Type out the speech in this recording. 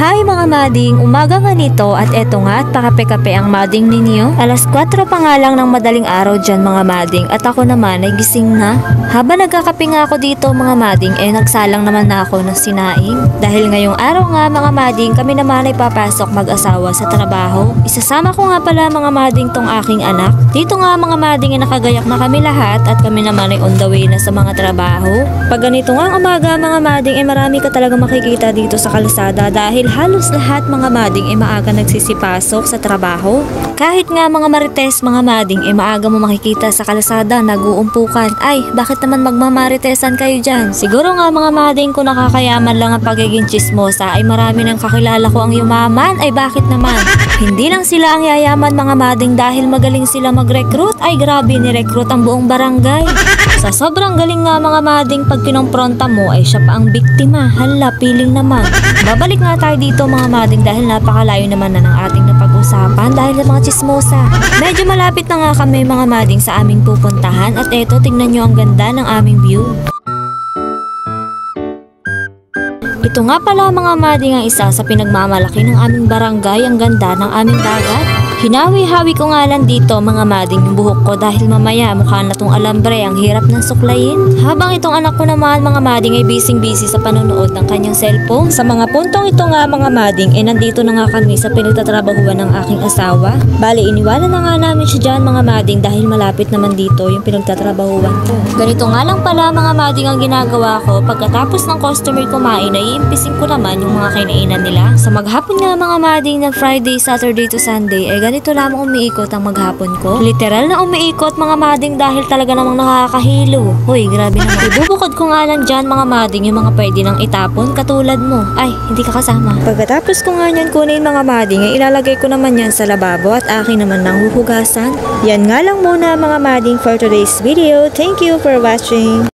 Hi mga mading, umaga nga nito at eto nga at pakape-kape ang mading ninyo. Alas 4 pa nga lang ng madaling araw dyan mga mading at ako naman ay gising na. Habang nagkakape nga ako dito mga mading nagsalang naman na ako ng sinaing. Dahil ngayong araw nga mga mading kami naman ay papasok mag-asawa sa trabaho. Isasama ko nga pala mga mading tong aking anak. Dito nga mga mading nakagayak na kami lahat at kami naman ay on the way na sa mga trabaho. Pag ganito nga umaga mga mading marami ka talaga makikita dito sa kalsada dahil halos lahat mga mading maaga nagsisipasok sa trabaho. Kahit nga mga marites mga mading maaga mo makikita sa kalsada nag-uumpukan. Ay, bakit naman magmamaritesan kayo dyan? Siguro nga mga mading kung nakakayaman lang ang pagiging chismosa ay marami nang kakilala ko ang yumaman. Ay bakit naman? Hindi lang sila ang yayaman mga mading dahil magaling sila mag-recruit. Ay grabe ni-recruit ang buong barangay. Sa sobrang galing nga mga mading pag kinompronta mo ay siya pa ang biktima. Hala, piling naman. Babalik nga tayo dito mga mading dahil napakalayo naman na ng ating napag-usapan dahil sa mga chismosa. Medyo malapit na nga kami mga mading sa aming pupuntahan at eto tingnan nyo ang ganda ng aming view. Ito nga pala mga mading ang isa sa pinagmamalaki ng aming barangay, ang ganda ng aming dagat. Hinawi-hawi ko nga lang dito mga mading yung buhok ko dahil mamaya mukha na tong alambre ang hirap ng suklayin. Habang itong anak ko naman mga mading ay busy sa panonood ng kanyang cellphone. Sa mga puntong ito nga mga mading nandito na nga kami sa pinagtatrabahuan ng aking asawa. Bali iniwanan na nga namin siya dyan mga mading dahil malapit naman dito yung pinagtatrabahuan ko. Ganito nga lang pala mga mading ang ginagawa ko pagkatapos ng customer kumain ay iimpisin ko naman yung mga kinainan nila. Sa maghapon nga mga mading na Friday, Saturday to Sunday ay ganito lamang umiikot ang maghapon ko. Literal na umiikot mga mading dahil talaga namang nakakahilo. Hoy, grabe naman. Ibubukod ko nga lang dyan mga mading yung mga pwede nang itapon katulad mo. Ay, hindi ka kasama. Pagkatapos ko nga nyan kunin mga mading ay ilalagay ko naman yan sa lababo at akin naman nang huhugasan. Yan nga lang muna mga mading for today's video. Thank you for watching.